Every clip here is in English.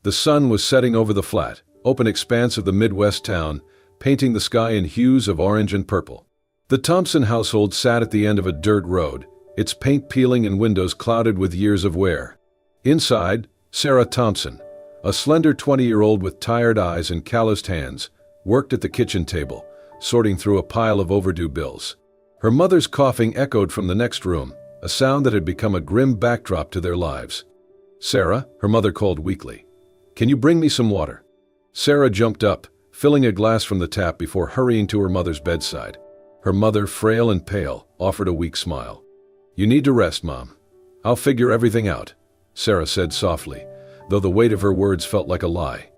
The sun was setting over the flat, open expanse of the Midwest town, painting the sky in hues of orange and purple. The Thompson household sat at the end of a dirt road, its paint peeling and windows clouded with years of wear. Inside, Sarah Thompson, a slender 20-year-old with tired eyes and calloused hands, worked at the kitchen table, sorting through a pile of overdue bills. Her mother's coughing echoed from the next room, a sound that had become a grim backdrop to their lives. "Sarah," her mother called weakly, "can you bring me some water?" Sarah jumped up, filling a glass from the tap before hurrying to her mother's bedside. Her mother, frail and pale, offered a weak smile. "You need to rest, Mom. I'll figure everything out," Sarah said softly, though the weight of her words felt like a lie.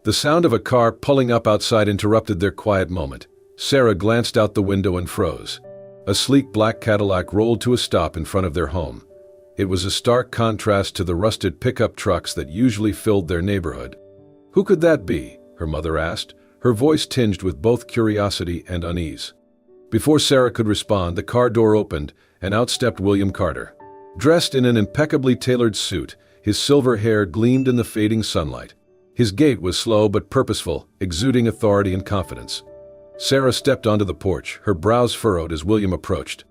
The sound of a car pulling up outside interrupted their quiet moment. Sarah glanced out the window and froze. A sleek black Cadillac rolled to a stop in front of their home. It was a stark contrast to the rusted pickup trucks that usually filled their neighborhood. "Who could that be?" her mother asked, her voice tinged with both curiosity and unease. Before Sarah could respond, the car door opened, and out stepped William Carter. Dressed in an impeccably tailored suit, his silver hair gleamed in the fading sunlight. His gait was slow but purposeful, exuding authority and confidence. Sarah stepped onto the porch, her brows furrowed as William approached.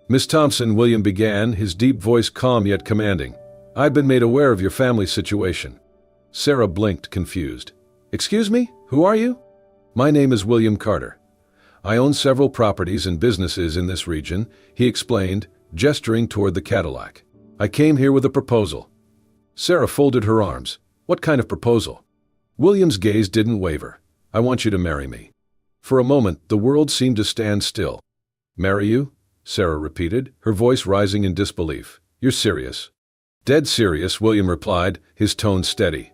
"Miss Thompson," William began, his deep voice calm yet commanding, "I've been made aware of your family situation." Sarah blinked, confused. "Excuse me? Who are you?" "My name is William Carter. I own several properties and businesses in this region," he explained, gesturing toward the Cadillac. "I came here with a proposal." Sarah folded her arms. "What kind of proposal?" William's gaze didn't waver. "I want you to marry me." For a moment, the world seemed to stand still. "Marry you?" Sarah repeated, her voice rising in disbelief. "You're serious?" "Dead serious," William replied, his tone steady.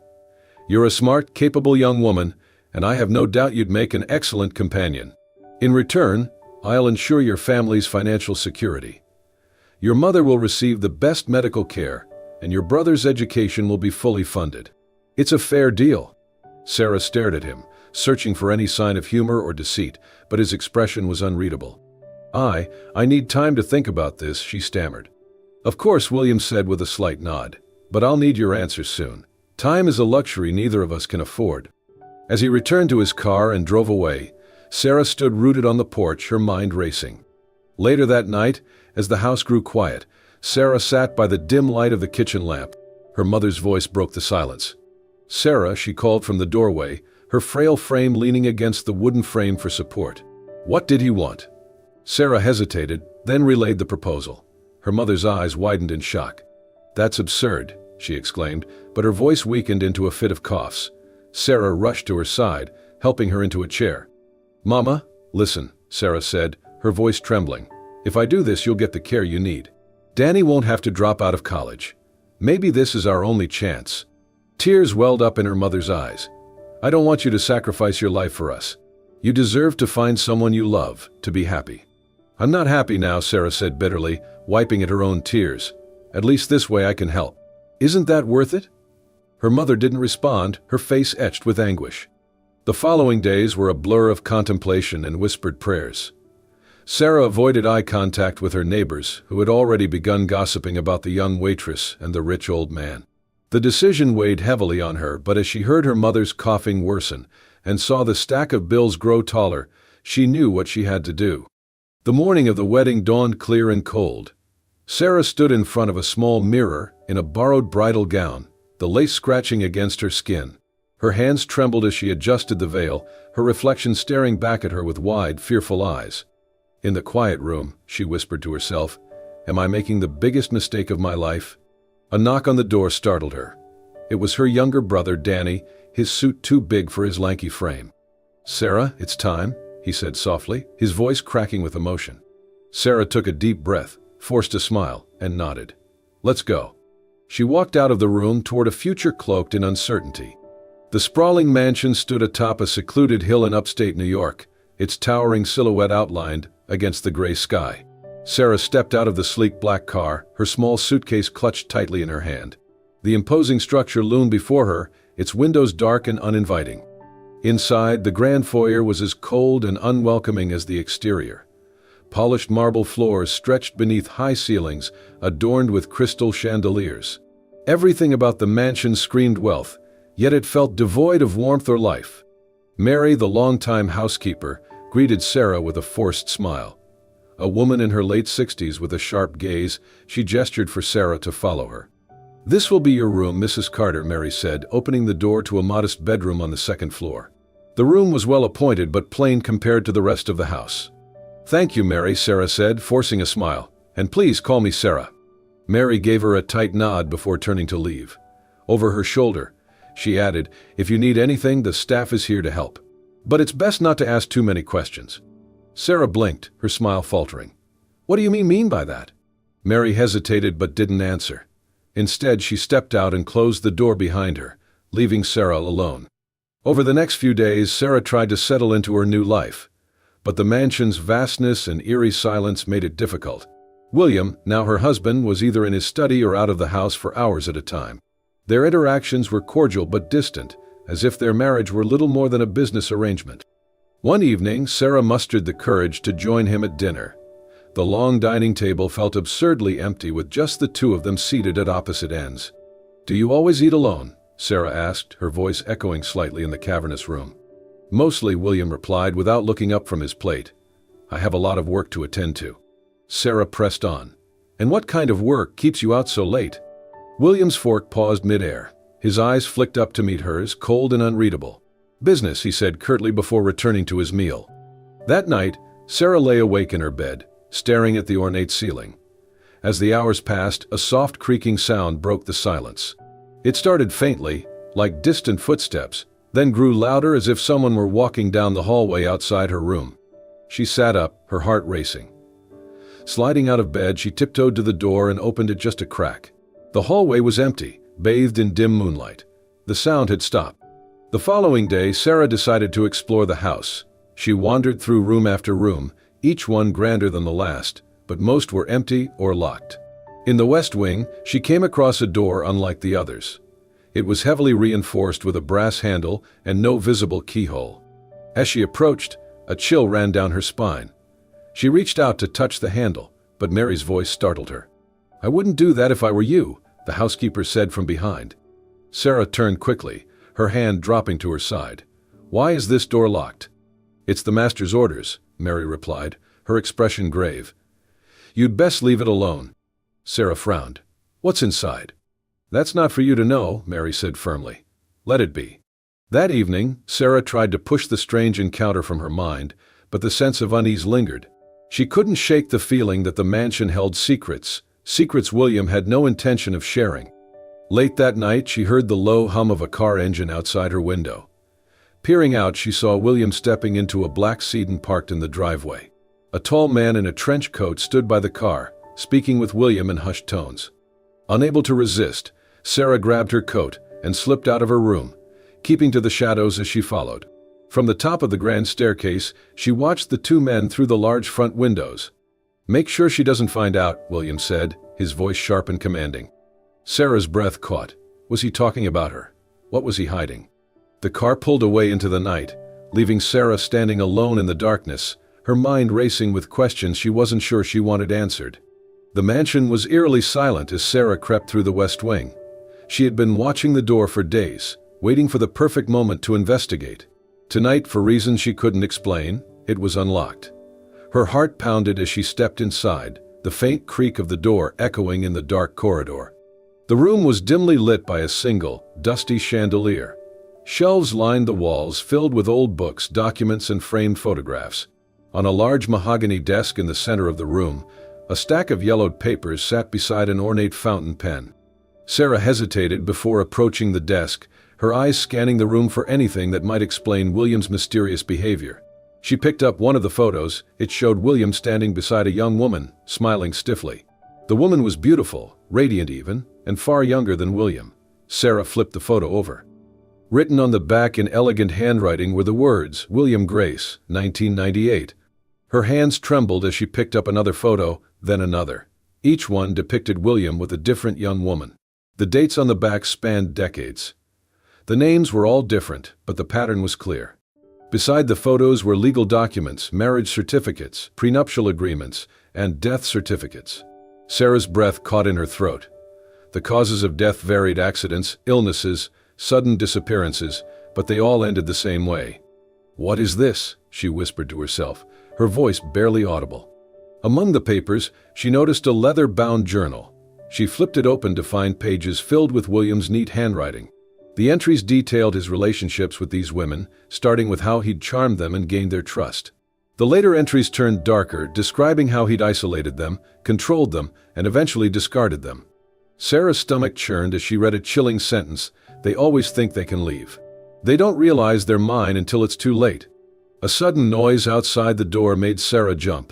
"You're a smart, capable young woman, and I have no doubt you'd make an excellent companion. In return, I'll ensure your family's financial security. Your mother will receive the best medical care, and your brother's education will be fully funded. It's a fair deal." Sarah stared at him, searching for any sign of humor or deceit, but his expression was unreadable. I need time to think about this," she stammered. "Of course," William said with a slight nod, "but I'll need your answer soon. Time is a luxury neither of us can afford." As he returned to his car and drove away, Sarah stood rooted on the porch, her mind racing. Later that night, as the house grew quiet, Sarah sat by the dim light of the kitchen lamp. Her mother's voice broke the silence. "Sarah," she called from the doorway, her frail frame leaning against the wooden frame for support. "What did he want?" Sarah hesitated, then relayed the proposal. Her mother's eyes widened in shock. "That's absurd," she exclaimed, but her voice weakened into a fit of coughs. Sarah rushed to her side, helping her into a chair. "Mama, listen," Sarah said, her voice trembling. "If I do this, you'll get the care you need. Danny won't have to drop out of college. Maybe this is our only chance." Tears welled up in her mother's eyes. "I don't want you to sacrifice your life for us. You deserve to find someone you love, to be happy." "I'm not happy now," Sarah said bitterly, wiping at her own tears. "At least this way I can help. Isn't that worth it?" Her mother didn't respond, her face etched with anguish. The following days were a blur of contemplation and whispered prayers. Sarah avoided eye contact with her neighbors, who had already begun gossiping about the young waitress and the rich old man. The decision weighed heavily on her, but as she heard her mother's coughing worsen and saw the stack of bills grow taller, she knew what she had to do. The morning of the wedding dawned clear and cold. Sarah stood in front of a small mirror in a borrowed bridal gown, the lace scratching against her skin. Her hands trembled as she adjusted the veil, her reflection staring back at her with wide, fearful eyes. In the quiet room, she whispered to herself, "Am I making the biggest mistake of my life?" A knock on the door startled her. It was her younger brother, Danny, his suit too big for his lanky frame. "Sarah, it's time," he said softly, his voice cracking with emotion. Sarah took a deep breath, forced a smile, and nodded. "Let's go." She walked out of the room toward a future cloaked in uncertainty. The sprawling mansion stood atop a secluded hill in upstate New York, its towering silhouette outlined against the gray sky. Sarah stepped out of the sleek black car, her small suitcase clutched tightly in her hand. The imposing structure loomed before her, its windows dark and uninviting. Inside, the grand foyer was as cold and unwelcoming as the exterior. Polished marble floors stretched beneath high ceilings, adorned with crystal chandeliers. Everything about the mansion screamed wealth, yet it felt devoid of warmth or life. Mary, the longtime housekeeper, greeted Sarah with a forced smile. A woman in her late 60s with a sharp gaze, she gestured for Sarah to follow her. "This will be your room, Mrs. Carter," Mary said, opening the door to a modest bedroom on the second floor. The room was well appointed but plain compared to the rest of the house. "Thank you, Mary," Sarah said, forcing a smile. "And please call me Sarah." Mary gave her a tight nod before turning to leave. Over her shoulder, she added, "If you need anything, the staff is here to help. But it's best not to ask too many questions." Sarah blinked, her smile faltering. "What do you mean by that?" Mary hesitated but didn't answer. Instead, she stepped out and closed the door behind her, leaving Sarah alone. Over the next few days, Sarah tried to settle into her new life, but the mansion's vastness and eerie silence made it difficult. William, now her husband, was either in his study or out of the house for hours at a time. Their interactions were cordial but distant, as if their marriage were little more than a business arrangement. One evening, Sarah mustered the courage to join him at dinner. The long dining table felt absurdly empty with just the two of them seated at opposite ends. "Do you always eat alone?" Sarah asked, her voice echoing slightly in the cavernous room. "Mostly," William replied without looking up from his plate. "I have a lot of work to attend to." Sarah pressed on. "And what kind of work keeps you out so late?" William's fork paused mid-air. His eyes flicked up to meet hers, cold and unreadable. "Business," he said curtly before returning to his meal. That night, Sarah lay awake in her bed, staring at the ornate ceiling. As the hours passed, a soft creaking sound broke the silence. It started faintly, like distant footsteps, then grew louder as if someone were walking down the hallway outside her room. She sat up, her heart racing. Sliding out of bed, she tiptoed to the door and opened it just a crack. The hallway was empty, bathed in dim moonlight. The sound had stopped. The following day, Sarah decided to explore the house. She wandered through room after room, each one grander than the last, but most were empty or locked. In the west wing, she came across a door unlike the others. It was heavily reinforced with a brass handle and no visible keyhole. As she approached, a chill ran down her spine. She reached out to touch the handle, but Mary's voice startled her. "I wouldn't do that if I were you," the housekeeper said from behind. Sarah turned quickly, her hand dropping to her side. "Why is this door locked?" "It's the master's orders," Mary replied, her expression grave. "You'd best leave it alone." Sarah frowned. "What's inside?" "That's not for you to know," Mary said firmly. "Let it be." That evening, Sarah tried to push the strange encounter from her mind, but the sense of unease lingered. She couldn't shake the feeling that the mansion held secrets William had no intention of sharing. Late that night, she heard the low hum of a car engine outside her window. Peering out, she saw William stepping into a black sedan parked in the driveway. A tall man in a trench coat stood by the car, speaking with William in hushed tones. Unable to resist, Sarah grabbed her coat and slipped out of her room, keeping to the shadows as she followed. From the top of the grand staircase, she watched the two men through the large front windows. "Make sure she doesn't find out," William said, his voice sharp and commanding. Sarah's breath caught. Was he talking about her? What was he hiding? The car pulled away into the night, leaving Sarah standing alone in the darkness, her mind racing with questions she wasn't sure she wanted answered. The mansion was eerily silent as Sarah crept through the west wing. She had been watching the door for days, waiting for the perfect moment to investigate. Tonight, for reasons she couldn't explain, it was unlocked. Her heart pounded as she stepped inside, the faint creak of the door echoing in the dark corridor. The room was dimly lit by a single, dusty chandelier. Shelves lined the walls, filled with old books, documents, and framed photographs. On a large mahogany desk in the center of the room, a stack of yellowed papers sat beside an ornate fountain pen. Sarah hesitated before approaching the desk, her eyes scanning the room for anything that might explain William's mysterious behavior. She picked up one of the photos. It showed William standing beside a young woman, smiling stiffly. The woman was beautiful, radiant even, and far younger than William. Sarah flipped the photo over. Written on the back in elegant handwriting were the words, "William Grace, 1998. Her hands trembled as she picked up another photo, then another. Each one depicted William with a different young woman. The dates on the back spanned decades. The names were all different, but the pattern was clear. Beside the photos were legal documents, marriage certificates, prenuptial agreements, and death certificates. Sarah's breath caught in her throat. The causes of death varied: accidents, illnesses, sudden disappearances, but they all ended the same way. "What is this?" she whispered to herself, her voice barely audible. Among the papers, she noticed a leather-bound journal. She flipped it open to find pages filled with William's neat handwriting. The entries detailed his relationships with these women, starting with how he'd charmed them and gained their trust. The later entries turned darker, describing how he'd isolated them, controlled them, and eventually discarded them. Sarah's stomach churned as she read a chilling sentence: "They always think they can leave. They don't realize they're mine until it's too late." A sudden noise outside the door made Sarah jump.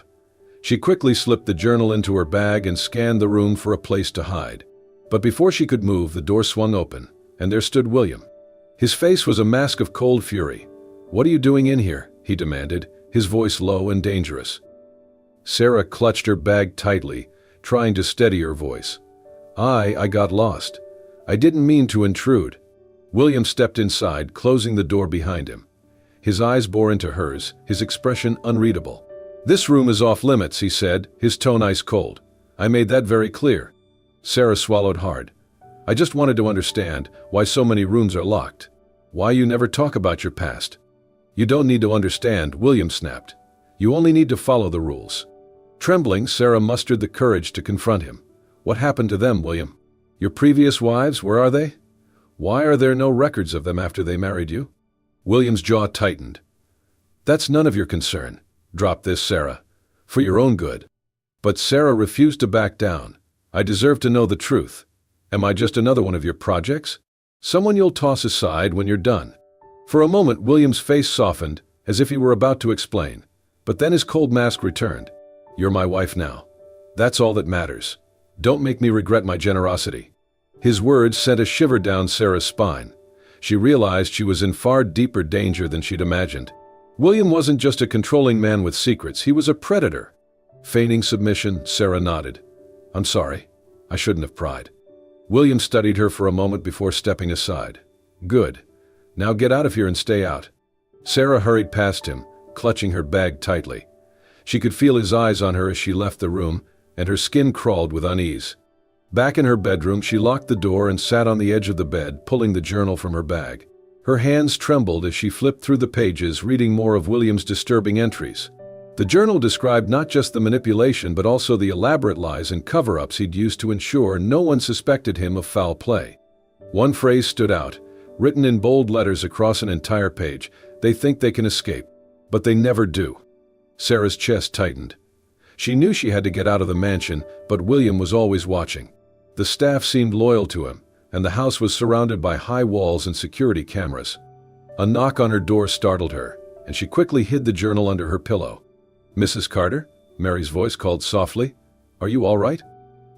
She quickly slipped the journal into her bag and scanned the room for a place to hide. But before she could move, the door swung open, and there stood William. His face was a mask of cold fury. "What are you doing in here?" he demanded, his voice low and dangerous. Sarah clutched her bag tightly, trying to steady her voice. I got lost. I didn't mean to intrude." William stepped inside, closing the door behind him. His eyes bore into hers, his expression unreadable. "This room is off limits," he said, his tone ice cold. "I made that very clear." Sarah swallowed hard. "I just wanted to understand why so many rooms are locked. Why you never talk about your past." "You don't need to understand," William snapped. "You only need to follow the rules." Trembling, Sarah mustered the courage to confront him. "What happened to them, William? Your previous wives, where are they? Why are there no records of them after they married you?" William's jaw tightened. "That's none of your concern. Drop this, Sarah. For your own good." But Sarah refused to back down. "I deserve to know the truth. Am I just another one of your projects? Someone you'll toss aside when you're done?" For a moment, William's face softened, as if he were about to explain. But then his cold mask returned. "You're my wife now. That's all that matters. Don't make me regret my generosity." His words sent a shiver down Sarah's spine. She realized she was in far deeper danger than she'd imagined. William wasn't just a controlling man with secrets, he was a predator. Feigning submission, Sarah nodded. "I'm sorry. I shouldn't have pried." William studied her for a moment before stepping aside. "Good. Now get out of here and stay out." Sarah hurried past him, clutching her bag tightly. She could feel his eyes on her as she left the room, and her skin crawled with unease. Back in her bedroom, she locked the door and sat on the edge of the bed, pulling the journal from her bag. Her hands trembled as she flipped through the pages, reading more of William's disturbing entries. The journal described not just the manipulation but also the elaborate lies and cover-ups he'd used to ensure no one suspected him of foul play. One phrase stood out, written in bold letters across an entire page: "They think they can escape, but they never do." Sarah's chest tightened. She knew she had to get out of the mansion, but William was always watching. The staff seemed loyal to him, and the house was surrounded by high walls and security cameras. A knock on her door startled her, and she quickly hid the journal under her pillow. "Mrs. Carter?" Mary's voice called softly. "Are you all right?"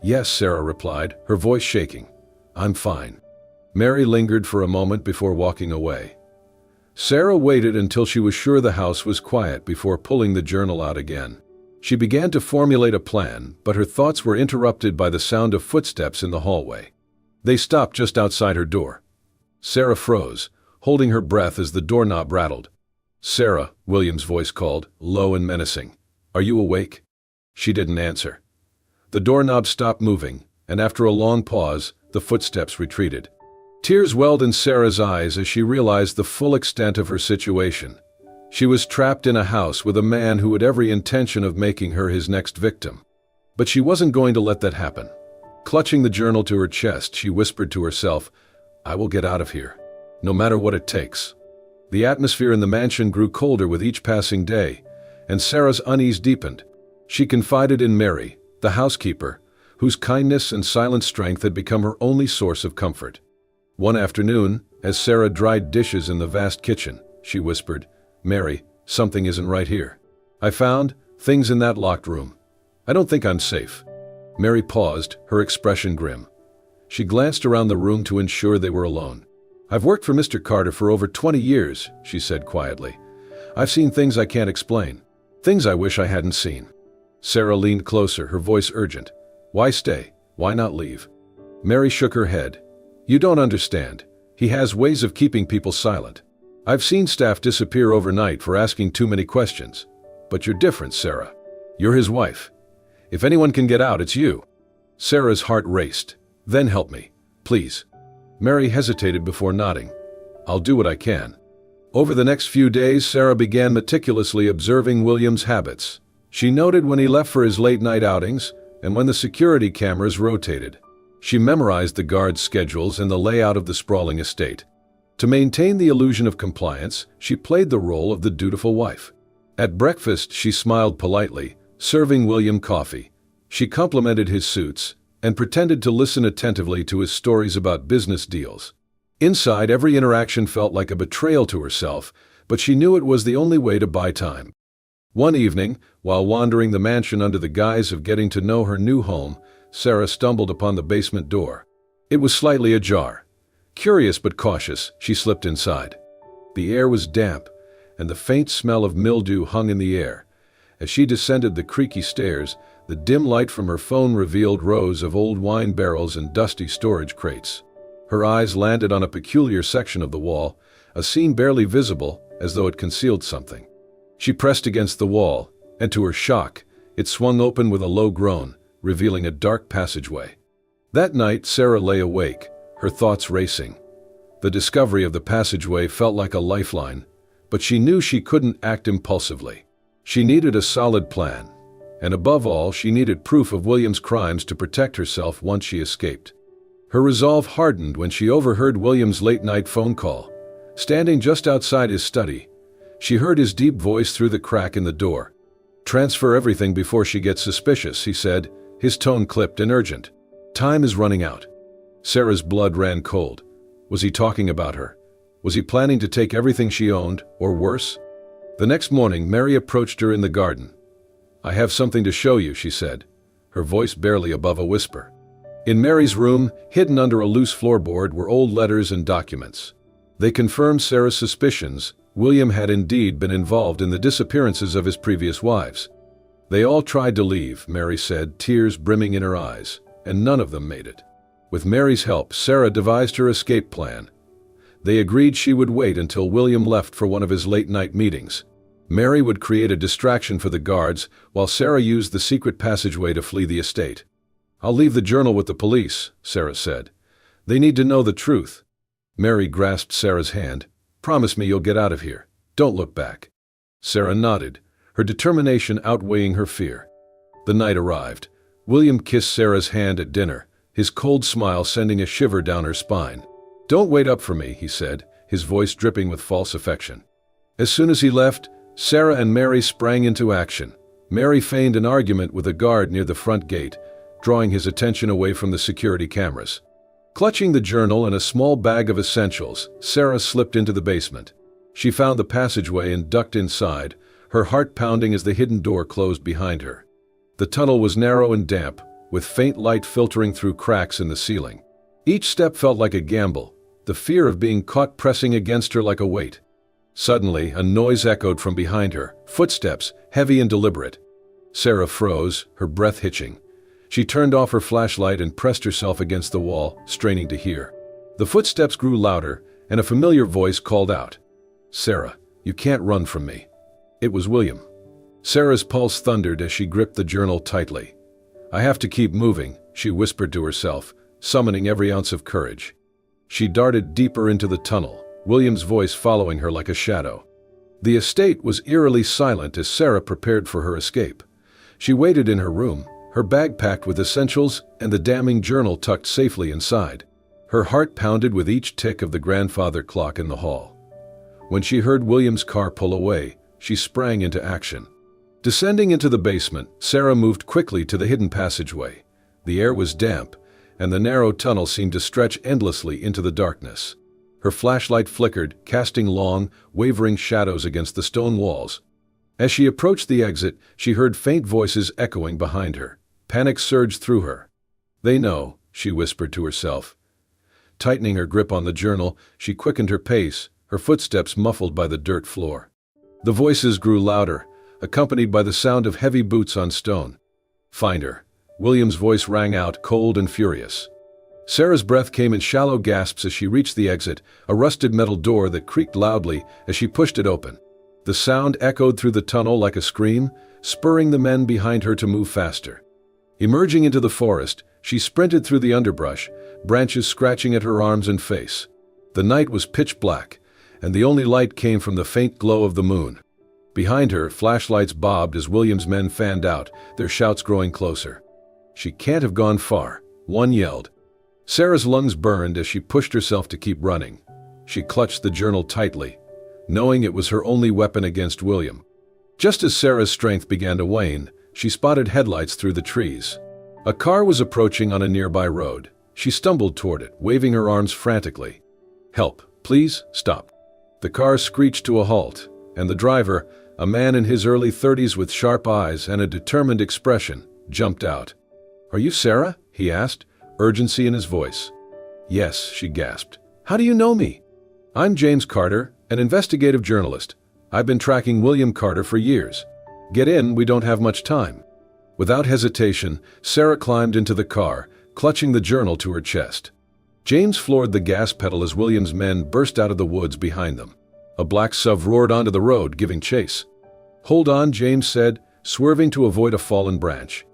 "Yes," Sarah replied, her voice shaking. "I'm fine." Mary lingered for a moment before walking away. Sarah waited until she was sure the house was quiet before pulling the journal out again. She began to formulate a plan, but her thoughts were interrupted by the sound of footsteps in the hallway. They stopped just outside her door. Sarah froze, holding her breath as the doorknob rattled. "Sarah," William's voice called, low and menacing. "Are you awake?" She didn't answer. The doorknob stopped moving, and after a long pause, the footsteps retreated. Tears welled in Sarah's eyes as she realized the full extent of her situation. She was trapped in a house with a man who had every intention of making her his next victim. But she wasn't going to let that happen. Clutching the journal to her chest, she whispered to herself, "I will get out of here, no matter what it takes." The atmosphere in the mansion grew colder with each passing day, and Sarah's unease deepened. She confided in Mary, the housekeeper, whose kindness and silent strength had become her only source of comfort. One afternoon, as Sarah dried dishes in the vast kitchen, she whispered, "Mary, something isn't right here. I found things in that locked room. I don't think I'm safe." Mary paused, her expression grim. She glanced around the room to ensure they were alone. "I've worked for Mr. Carter for over 20 years, she said quietly. "I've seen things I can't explain. Things I wish I hadn't seen." Sarah leaned closer, her voice urgent. "Why stay? Why not leave?" Mary shook her head. "You don't understand. He has ways of keeping people silent. I've seen staff disappear overnight for asking too many questions. But you're different, Sarah. You're his wife. If anyone can get out, it's you." Sarah's heart raced. "Then help me, please." Mary hesitated before nodding. "I'll do what I can." Over the next few days, Sarah began meticulously observing William's habits. She noted when he left for his late-night outings and when the security cameras rotated. She memorized the guards' schedules and the layout of the sprawling estate. To maintain the illusion of compliance, she played the role of the dutiful wife. At breakfast, she smiled politely, serving William coffee. She complimented his suits and pretended to listen attentively to his stories about business deals. Inside, every interaction felt like a betrayal to herself, but she knew it was the only way to buy time. One evening, while wandering the mansion under the guise of getting to know her new home, Sarah stumbled upon the basement door. It was slightly ajar. Curious but cautious, she slipped inside. The air was damp, and the faint smell of mildew hung in the air. As she descended the creaky stairs, the dim light from her phone revealed rows of old wine barrels and dusty storage crates. Her eyes landed on a peculiar section of the wall, a seam barely visible, as though it concealed something. She pressed against the wall, and to her shock, it swung open with a low groan, revealing a dark passageway. That night, Sarah lay awake, her thoughts racing. The discovery of the passageway felt like a lifeline, but she knew she couldn't act impulsively. She needed a solid plan, and above all, she needed proof of William's crimes to protect herself once she escaped. Her resolve hardened when she overheard William's late-night phone call. Standing just outside his study, she heard his deep voice through the crack in the door. "Transfer everything before she gets suspicious," he said, his tone clipped and urgent. "Time is running out." Sarah's blood ran cold. Was he talking about her? Was he planning to take everything she owned, or worse? The next morning, Mary approached her in the garden. "I have something to show you," she said, her voice barely above a whisper. In Mary's room, hidden under a loose floorboard, were old letters and documents. They confirmed Sarah's suspicions. William had indeed been involved in the disappearances of his previous wives. "They all tried to leave," Mary said, tears brimming in her eyes, "and none of them made it." With Mary's help, Sarah devised her escape plan. They agreed she would wait until William left for one of his late-night meetings. Mary would create a distraction for the guards, while Sarah used the secret passageway to flee the estate. "I'll leave the journal with the police," Sarah said. "They need to know the truth." Mary grasped Sarah's hand. "Promise me you'll get out of here. Don't look back." Sarah nodded, her determination outweighing her fear. The night arrived. William kissed Sarah's hand at dinner, his cold smile sending a shiver down her spine. "Don't wait up for me," he said, his voice dripping with false affection. As soon as he left, Sarah and Mary sprang into action. Mary feigned an argument with a guard near the front gate, drawing his attention away from the security cameras. Clutching the journal and a small bag of essentials, Sarah slipped into the basement. She found the passageway and ducked inside, her heart pounding as the hidden door closed behind her. The tunnel was narrow and damp, with faint light filtering through cracks in the ceiling. Each step felt like a gamble, the fear of being caught pressing against her like a weight. Suddenly, a noise echoed from behind her, footsteps, heavy and deliberate. Sarah froze, her breath hitching. She turned off her flashlight and pressed herself against the wall, straining to hear. The footsteps grew louder, and a familiar voice called out, "Sarah, you can't run from me." It was William. Sarah's pulse thundered as she gripped the journal tightly. "I have to keep moving," she whispered to herself, summoning every ounce of courage. She darted deeper into the tunnel, William's voice following her like a shadow. The estate was eerily silent as Sarah prepared for her escape. She waited in her room, her bag packed with essentials and the damning journal tucked safely inside. Her heart pounded with each tick of the grandfather clock in the hall. When she heard William's car pull away, she sprang into action. Descending into the basement, Sarah moved quickly to the hidden passageway. The air was damp, and the narrow tunnel seemed to stretch endlessly into the darkness. Her flashlight flickered, casting long, wavering shadows against the stone walls. As she approached the exit, she heard faint voices echoing behind her. Panic surged through her. "They know," she whispered to herself. Tightening her grip on the journal, she quickened her pace, her footsteps muffled by the dirt floor. The voices grew louder, accompanied by the sound of heavy boots on stone. "Find her." William's voice rang out, cold and furious. Sarah's breath came in shallow gasps as she reached the exit, a rusted metal door that creaked loudly as she pushed it open. The sound echoed through the tunnel like a scream, spurring the men behind her to move faster. Emerging into the forest, she sprinted through the underbrush, branches scratching at her arms and face. The night was pitch black, and the only light came from the faint glow of the moon. Behind her, flashlights bobbed as William's men fanned out, their shouts growing closer. "She can't have gone far," one yelled. Sarah's lungs burned as she pushed herself to keep running. She clutched the journal tightly, knowing it was her only weapon against William. Just as Sarah's strength began to wane, she spotted headlights through the trees. A car was approaching on a nearby road. She stumbled toward it, waving her arms frantically. "Help, please, stop." The car screeched to a halt, and the driver, a man in his early 30s with sharp eyes and a determined expression, jumped out. "Are you Sarah?" he asked, urgency in his voice. "Yes," she gasped. "How do you know me?" "I'm James Carter, an investigative journalist. I've been tracking William Carter for years. Get in, we don't have much time." Without hesitation, Sarah climbed into the car, clutching the journal to her chest. James floored the gas pedal as William's men burst out of the woods behind them. A black SUV roared onto the road, giving chase. "Hold on," James said, swerving to avoid a fallen branch.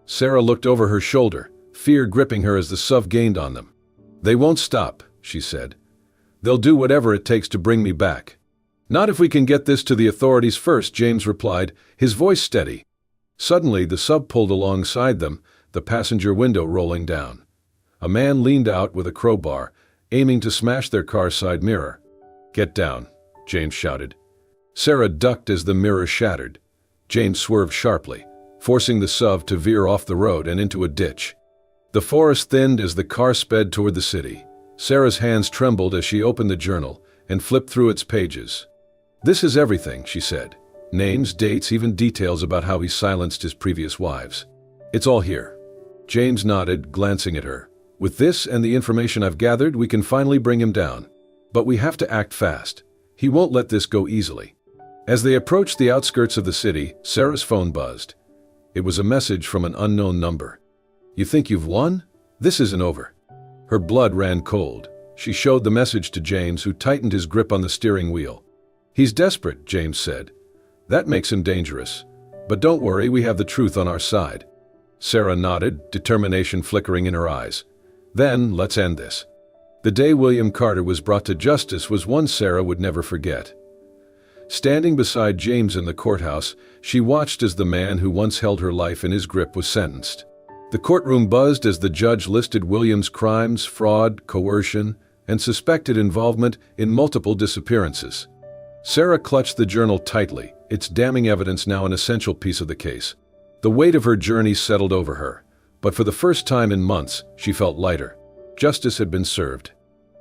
Sarah looked over her shoulder, fear gripping her as the SUV gained on them. "They won't stop," she said. "They'll do whatever it takes to bring me back." "Not if we can get this to the authorities first," James replied, his voice steady. Suddenly, the SUV pulled alongside them, the passenger window rolling down. A man leaned out with a crowbar, aiming to smash their car side mirror. "Get down," James shouted. Sarah ducked as the mirror shattered. James swerved sharply, forcing the SUV to veer off the road and into a ditch. The forest thinned as the car sped toward the city. Sarah's hands trembled as she opened the journal and flipped through its pages. "This is everything," she said. "Names, dates, even details about how he silenced his previous wives. It's all here." James nodded, glancing at her. "With this and the information I've gathered, we can finally bring him down. But we have to act fast. He won't let this go easily." As they approached the outskirts of the city, Sarah's phone buzzed. It was a message from an unknown number. "You think you've won? This isn't over." Her blood ran cold. She showed the message to James, who tightened his grip on the steering wheel. "He's desperate," James said. "That makes him dangerous. But don't worry, we have the truth on our side." Sarah nodded, determination flickering in her eyes. "Then, let's end this." The day William Carter was brought to justice was one Sarah would never forget. Standing beside James in the courthouse, she watched as the man who once held her life in his grip was sentenced. The courtroom buzzed as the judge listed William's crimes, fraud, coercion, and suspected involvement in multiple disappearances. Sarah clutched the journal tightly, its damning evidence now an essential piece of the case. The weight of her journey settled over her, but for the first time in months, she felt lighter. Justice had been served.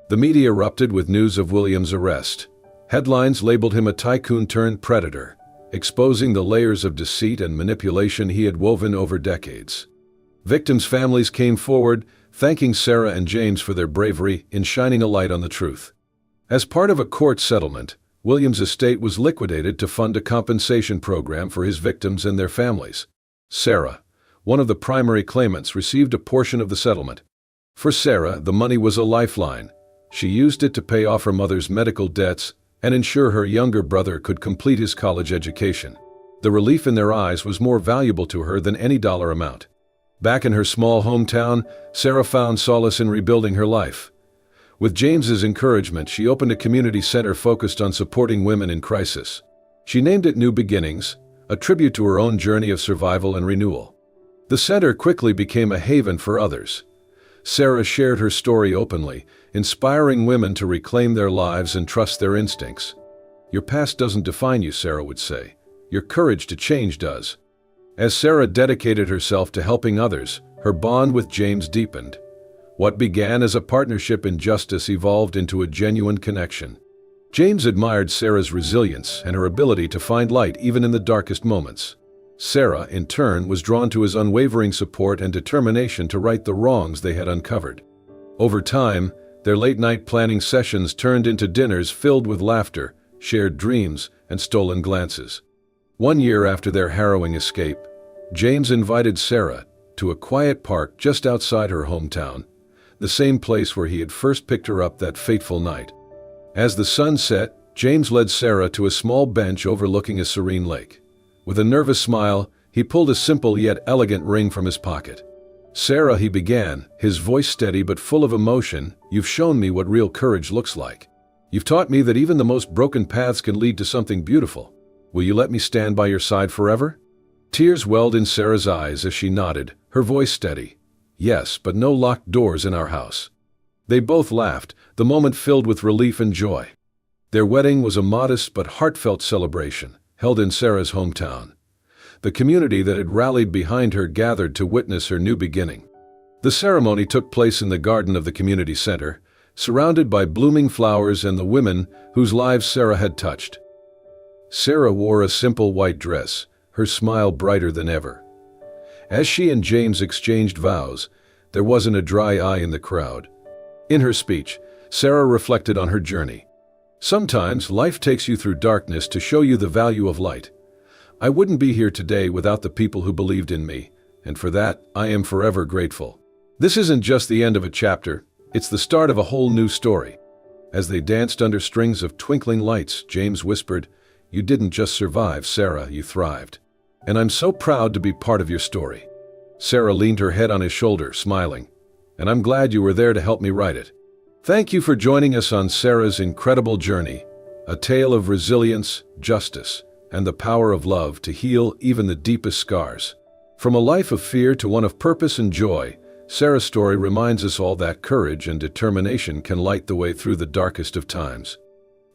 The media erupted with news of William's arrest. Headlines labeled him a tycoon-turned-predator, exposing the layers of deceit and manipulation he had woven over decades. Victims' families came forward, thanking Sarah and James for their bravery in shining a light on the truth. As part of a court settlement, William's estate was liquidated to fund a compensation program for his victims and their families. Sarah, one of the primary claimants, received a portion of the settlement. For Sarah, the money was a lifeline. She used it to pay off her mother's medical debts and ensure her younger brother could complete his college education. The relief in their eyes was more valuable to her than any dollar amount. Back in her small hometown, Sarah found solace in rebuilding her life. With James's encouragement, she opened a community center focused on supporting women in crisis. She named it New Beginnings, a tribute to her own journey of survival and renewal. The center quickly became a haven for others. Sarah shared her story openly, inspiring women to reclaim their lives and trust their instincts. "Your past doesn't define you," Sarah would say. "Your courage to change does." As Sarah dedicated herself to helping others, her bond with James deepened. What began as a partnership in justice evolved into a genuine connection. James admired Sarah's resilience and her ability to find light even in the darkest moments. Sarah, in turn, was drawn to his unwavering support and determination to right the wrongs they had uncovered. Over time, their late-night planning sessions turned into dinners filled with laughter, shared dreams, and stolen glances. One year after their harrowing escape, James invited Sarah to a quiet park just outside her hometown, the same place where he had first picked her up that fateful night. As the sun set, James led Sarah to a small bench overlooking a serene lake. With a nervous smile, he pulled a simple yet elegant ring from his pocket. "Sarah," he began, his voice steady but full of emotion, "you've shown me what real courage looks like. You've taught me that even the most broken paths can lead to something beautiful. Will you let me stand by your side forever?" Tears welled in Sarah's eyes as she nodded, her voice steady. "Yes, but no locked doors in our house." They both laughed, the moment filled with relief and joy. Their wedding was a modest but heartfelt celebration, held in Sarah's hometown. The community that had rallied behind her gathered to witness her new beginning. The ceremony took place in the garden of the community center, surrounded by blooming flowers and the women whose lives Sarah had touched. Sarah wore a simple white dress, her smile brighter than ever. As she and James exchanged vows, there wasn't a dry eye in the crowd. In her speech, Sarah reflected on her journey. "Sometimes life takes you through darkness to show you the value of light. I wouldn't be here today without the people who believed in me, and for that, I am forever grateful." This isn't just the end of a chapter, it's the start of a whole new story. As they danced under strings of twinkling lights, James whispered, "You didn't just survive, Sarah, you thrived. And I'm so proud to be part of your story." Sarah leaned her head on his shoulder, smiling. "And I'm glad you were there to help me write it." Thank you for joining us on Sarah's incredible journey, a tale of resilience, justice, and the power of love to heal even the deepest scars. From a life of fear to one of purpose and joy, Sarah's story reminds us all that courage and determination can light the way through the darkest of times.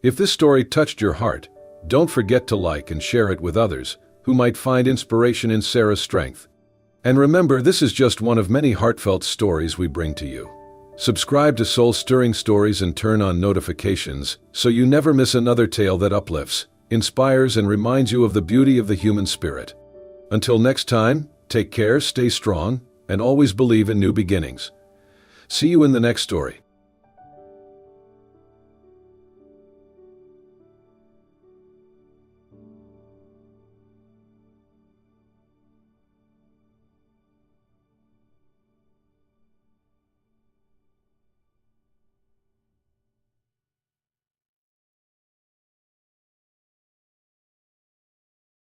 If this story touched your heart, don't forget to like and share it with others who might find inspiration in Sarah's strength. And remember, this is just one of many heartfelt stories we bring to you. Subscribe to Soul-Stirring Stories and turn on notifications so you never miss another tale that uplifts, inspires, and reminds you of the beauty of the human spirit. Until next time, take care, stay strong, and always believe in new beginnings. See you in the next story.